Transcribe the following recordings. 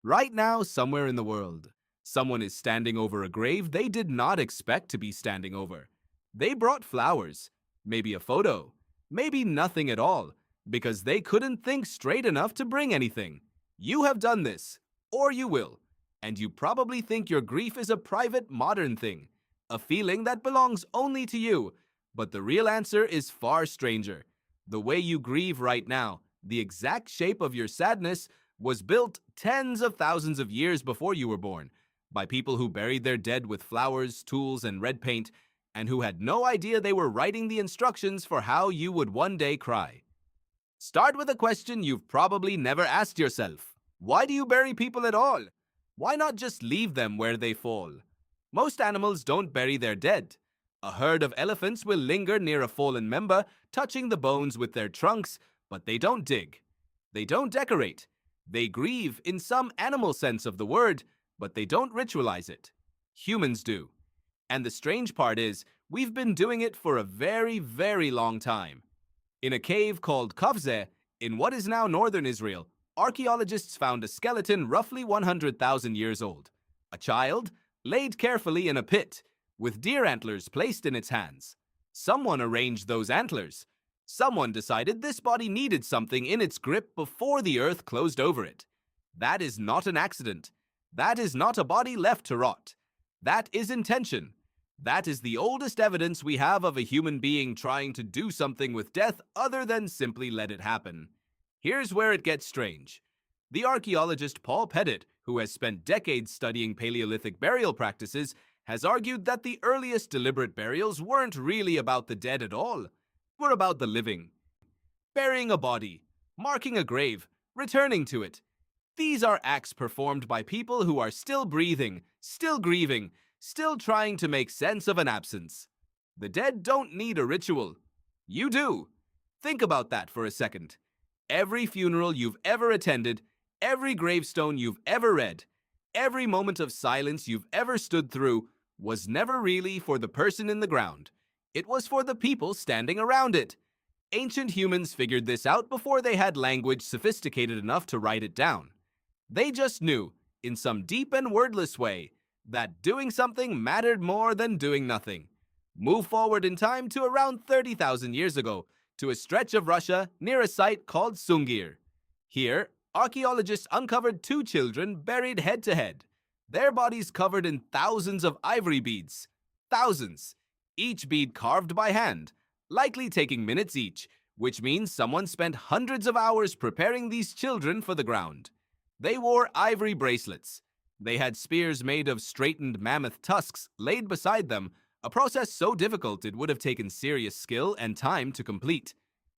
Right now, somewhere in the world, someone is standing over a grave they did not expect to be standing over. They brought flowers, maybe a photo, maybe nothing at all, because they couldn't think straight enough to bring anything. You have done this, or you will, and you probably think your grief is a private modern thing, a feeling that belongs only to you. But the real answer is far stranger. The way you grieve right now, the exact shape of your sadness, was built tens of thousands of years before you were born by people who buried their dead with flowers, tools, and red paint, and who had no idea they were writing the instructions for how you would one day cry. Start with a question you've probably never asked yourself. Why do you bury people at all? Why not just leave them where they fall? Most animals don't bury their dead. A herd of elephants will linger near a fallen member, touching the bones with their trunks, but they don't dig. They don't decorate. They grieve in some animal sense of the word, but they don't ritualize it. Humans do. And the strange part is, we've been doing it for a very, very long time. In a cave called Kafze, in what is now northern Israel, archaeologists found a skeleton roughly 100,000 years old. A child, laid carefully in a pit, with deer antlers placed in its hands. Someone arranged those antlers. Someone decided this body needed something in its grip before the earth closed over it. That is not an accident. That is not a body left to rot. That is intention. That is the oldest evidence we have of a human being trying to do something with death other than simply let it happen. Here's where it gets strange. The archaeologist Paul Pettit, who has spent decades studying Paleolithic burial practices, has argued that the earliest deliberate burials weren't really about the dead at all. Were about the living. Burying a body, marking a grave, returning to it. These are acts performed by people who are still breathing, still grieving, still trying to make sense of an absence. The dead don't need a ritual. You do. Think about that for a second. Every funeral you've ever attended, every gravestone you've ever read, every moment of silence you've ever stood through was never really for the person in the ground. It was for the people standing around it. Ancient humans figured this out before they had language sophisticated enough to write it down. They just knew, in some deep and wordless way, that doing something mattered more than doing nothing. Move forward in time to around 30,000 years ago, to a stretch of Russia near a site called Sungir. Here, archaeologists uncovered two children buried head to head, their bodies covered in thousands of ivory beads. Thousands. Each bead carved by hand, likely taking minutes each, which means someone spent hundreds of hours preparing these children for the ground. They wore ivory bracelets. They had spears made of straightened mammoth tusks laid beside them, a process so difficult it would have taken serious skill and time to complete.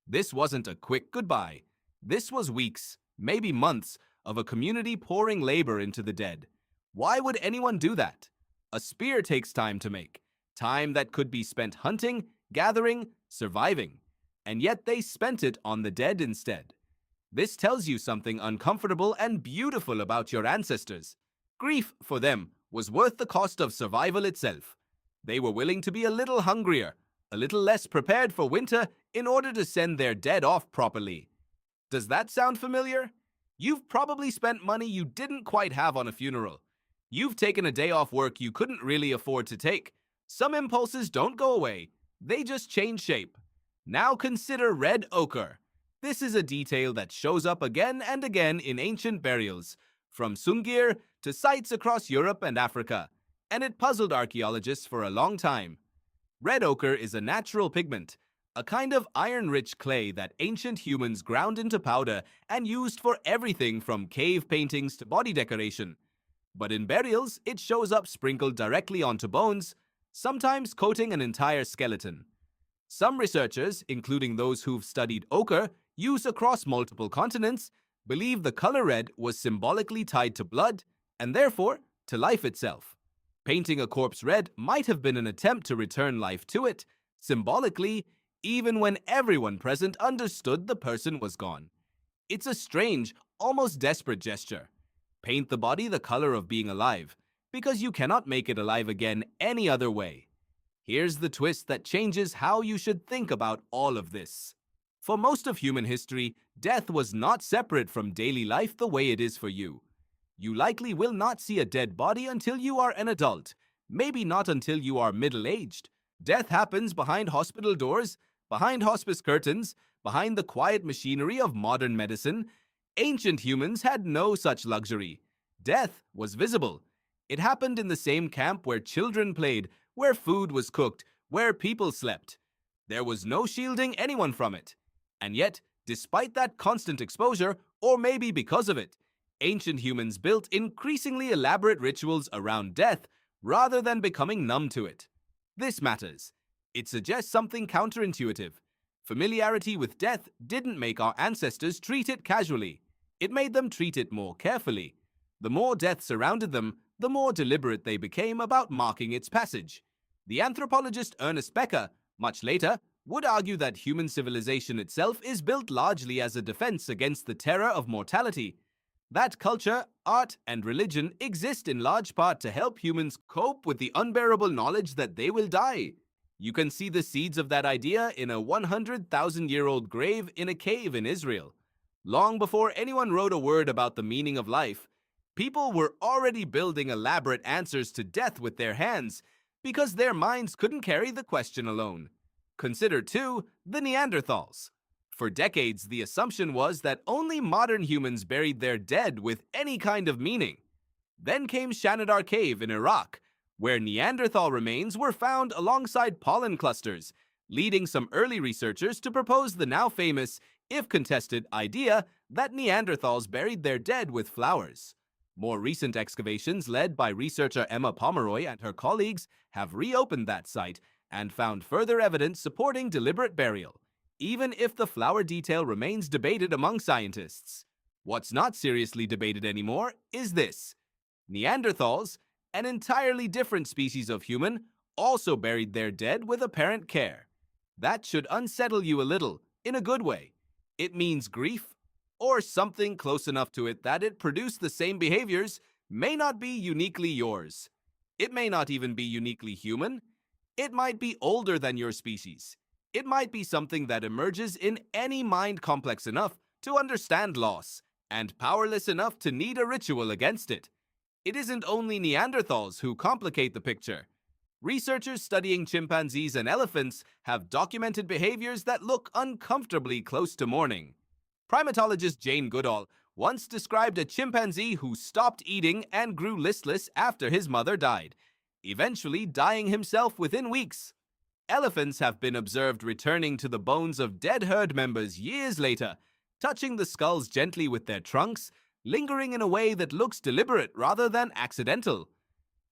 This wasn't a quick goodbye. This was weeks, maybe months, of a community pouring labor into the dead. Why would anyone do that? A spear takes time to make, time that could be spent hunting, gathering, surviving. And yet they spent it on the dead instead. This tells you something uncomfortable and beautiful about your ancestors. Grief, for them, was worth the cost of survival itself. They were willing to be a little hungrier, a little less prepared for winter in order to send their dead off properly. Does that sound familiar? You've probably spent money you didn't quite have on a funeral. You've taken a day off work you couldn't really afford to take. Some impulses don't go away. They just change shape. Now consider red ochre. This is a detail that shows up again and again in ancient burials, from Sungir to sites across Europe and Africa, and it puzzled archaeologists for a long time. Red ochre is a natural pigment, a kind of iron-rich clay that ancient humans ground into powder and used for everything from cave paintings to body decoration. But in burials, it shows up sprinkled directly onto bones, sometimes coating an entire skeleton. Some researchers, including those who've studied ochre, used across multiple continents, believe the color red was symbolically tied to blood, and therefore to life itself. Painting a corpse red might have been an attempt to return life to it, symbolically, even when everyone present understood the person was gone. It's a strange, almost desperate gesture. Paint the body the color of being alive, because you cannot make it alive again any other way. Here's the twist that changes how you should think about all of this. For most of human history, death was not separate from daily life the way it is for you. You likely will not see a dead body until you are an adult, maybe not until you are middle-aged. Death happens behind hospital doors, behind hospice curtains, behind the quiet machinery of modern medicine. Ancient humans had no such luxury. Death was visible. It happened in the same camp where children played, where food was cooked, where people slept. There was no shielding anyone from it. And yet, despite that constant exposure, or maybe because of it, ancient humans built increasingly elaborate rituals around death rather than becoming numb to it. This matters. It suggests something counterintuitive. Familiarity with death didn't make our ancestors treat it casually. It made them treat it more carefully. The more death surrounded them, the more deliberate they became about marking its passage. The anthropologist Ernest Becker, much later, would argue that human civilization itself is built largely as a defense against the terror of mortality. That culture, art, and religion exist in large part to help humans cope with the unbearable knowledge that they will die. You can see the seeds of that idea in a 100,000-year-old grave in a cave in Israel. Long before anyone wrote a word about the meaning of life, people were already building elaborate answers to death with their hands because their minds couldn't carry the question alone. Consider, too, the Neanderthals. For decades, the assumption was that only modern humans buried their dead with any kind of meaning. Then came Shanidar Cave in Iraq, where Neanderthal remains were found alongside pollen clusters, leading some early researchers to propose the now famous, if contested, idea that Neanderthals buried their dead with flowers. More recent excavations led by researcher Emma Pomeroy and her colleagues have reopened that site and found further evidence supporting deliberate burial, even if the flower detail remains debated among scientists. What's not seriously debated anymore is this. Neanderthals, an entirely different species of human, also buried their dead with apparent care. That should unsettle you a little, in a good way. It means grief, or something close enough to it that it produced the same behaviors, may not be uniquely yours. It may not even be uniquely human. It might be older than your species. It might be something that emerges in any mind complex enough to understand loss, and powerless enough to need a ritual against it. It isn't only Neanderthals who complicate the picture. Researchers studying chimpanzees and elephants have documented behaviors that look uncomfortably close to mourning. Primatologist Jane Goodall once described a chimpanzee who stopped eating and grew listless after his mother died, eventually dying himself within weeks. Elephants have been observed returning to the bones of dead herd members years later, touching the skulls gently with their trunks, lingering in a way that looks deliberate rather than accidental.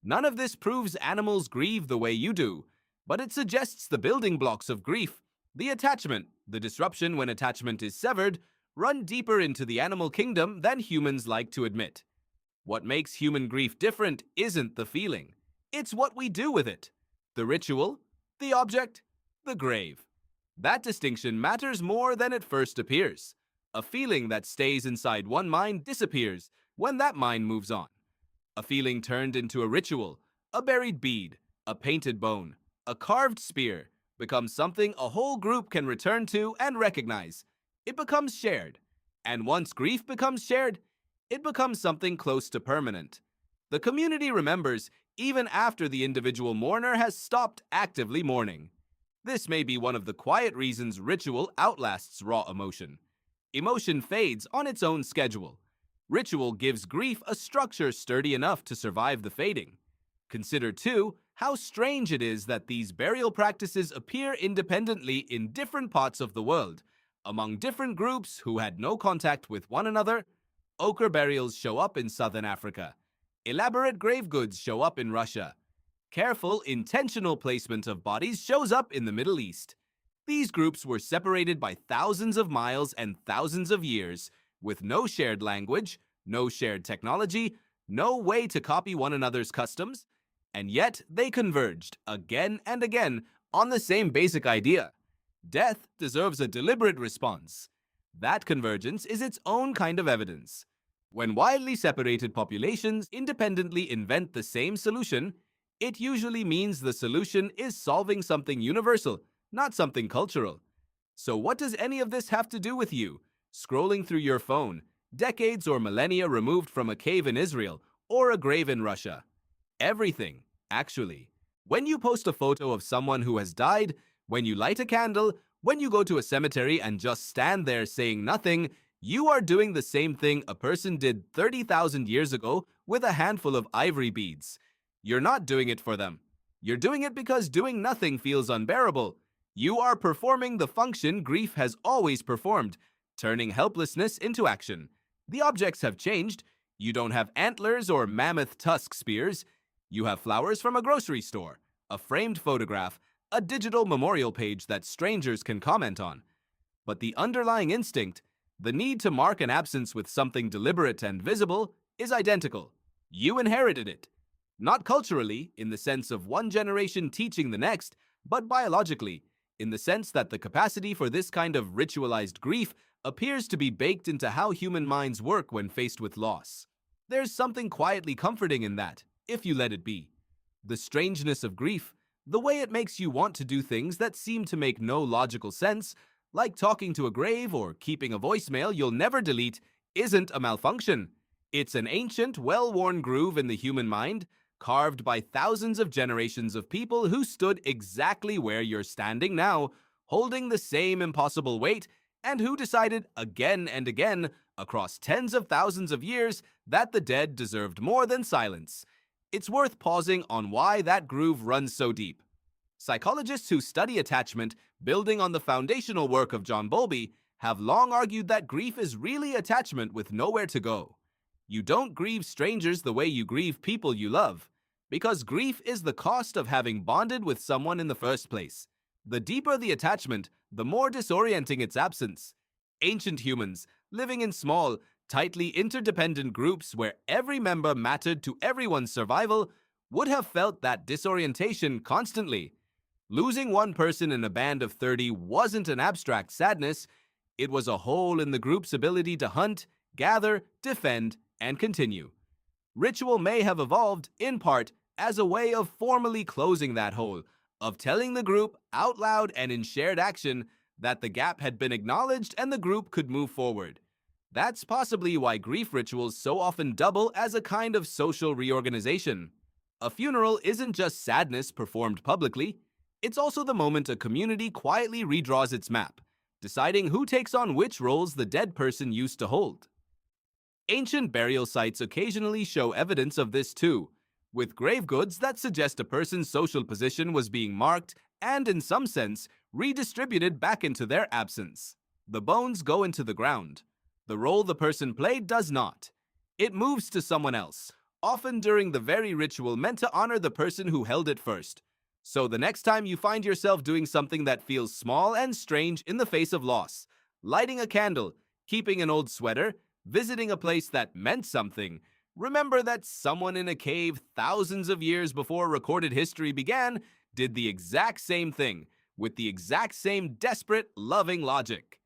None of this proves animals grieve the way you do, but it suggests the building blocks of grief, the attachment, the disruption when attachment is severed, run deeper into the animal kingdom than humans like to admit. What makes human grief different isn't the feeling. It's what we do with it. The ritual, the object, the grave. That distinction matters more than it first appears. A feeling that stays inside one mind disappears when that mind moves on. A feeling turned into a ritual, a buried bead, a painted bone, a carved spear, becomes something a whole group can return to and recognize. It becomes shared. And once grief becomes shared, it becomes something close to permanent. The community remembers even after the individual mourner has stopped actively mourning. This may be one of the quiet reasons ritual outlasts raw emotion. Emotion fades on its own schedule. Ritual gives grief a structure sturdy enough to survive the fading. Consider, too, how strange it is that these burial practices appear independently in different parts of the world, among different groups who had no contact with one another. Ochre burials show up in southern Africa. Elaborate grave goods show up in Russia. Careful, intentional placement of bodies shows up in the Middle East. These groups were separated by thousands of miles and thousands of years, with no shared language, no shared technology, no way to copy one another's customs, and yet they converged again and again on the same basic idea. Death deserves a deliberate response. That convergence is its own kind of evidence. When widely separated populations independently invent the same solution, it usually means the solution is solving something universal, not something cultural. So what does any of this have to do with you? Scrolling through your phone, decades or millennia removed from a cave in Israel or a grave in Russia. Everything, actually. When you post a photo of someone who has died, when you light a candle, when you go to a cemetery and just stand there saying nothing, you are doing the same thing a person did 30,000 years ago with a handful of ivory beads. You're not doing it for them. You're doing it because doing nothing feels unbearable. You are performing the function grief has always performed, turning helplessness into action. The objects have changed. You don't have antlers or mammoth tusk spears. You have flowers from a grocery store, a framed photograph, a digital memorial page that strangers can comment on. But the underlying instinct, the need to mark an absence with something deliberate and visible, is identical. You inherited it. Not culturally, in the sense of one generation teaching the next, but biologically, in the sense that the capacity for this kind of ritualized grief appears to be baked into how human minds work when faced with loss. There's something quietly comforting in that, if you let it be. The strangeness of grief, the way it makes you want to do things that seem to make no logical sense, like talking to a grave or keeping a voicemail you'll never delete, isn't a malfunction. It's an ancient, well-worn groove in the human mind, carved by thousands of generations of people who stood exactly where you're standing now, holding the same impossible weight, and who decided again and again, across tens of thousands of years, that the dead deserved more than silence. It's worth pausing on why that groove runs so deep. Psychologists who study attachment, building on the foundational work of John Bowlby, have long argued that grief is really attachment with nowhere to go. You don't grieve strangers the way you grieve people you love, because grief is the cost of having bonded with someone in the first place. The deeper the attachment, the more disorienting its absence. Ancient humans, living in small, tightly interdependent groups where every member mattered to everyone's survival, would have felt that disorientation constantly. Losing one person in a band of 30 wasn't an abstract sadness, it was a hole in the group's ability to hunt, gather, defend, and continue. Ritual may have evolved, in part, as a way of formally closing that hole, of telling the group, out loud and in shared action, that the gap had been acknowledged and the group could move forward. That's possibly why grief rituals so often double as a kind of social reorganization. A funeral isn't just sadness performed publicly, it's also the moment a community quietly redraws its map, deciding who takes on which roles the dead person used to hold. Ancient burial sites occasionally show evidence of this too, with grave goods that suggest a person's social position was being marked and, in some sense, redistributed back into their absence. The bones go into the ground. The role the person played does not. It moves to someone else, often during the very ritual meant to honor the person who held it first. So the next time you find yourself doing something that feels small and strange in the face of loss, lighting a candle, keeping an old sweater, visiting a place that meant something, remember that someone in a cave thousands of years before recorded history began did the exact same thing, with the exact same desperate, loving logic.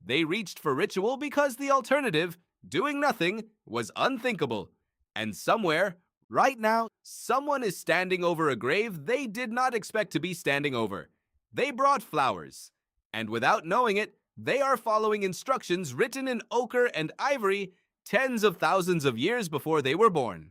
They reached for ritual because the alternative, doing nothing, was unthinkable. And somewhere, right now, someone is standing over a grave they did not expect to be standing over. They brought flowers. And without knowing it, they are following instructions written in ochre and ivory tens of thousands of years before they were born.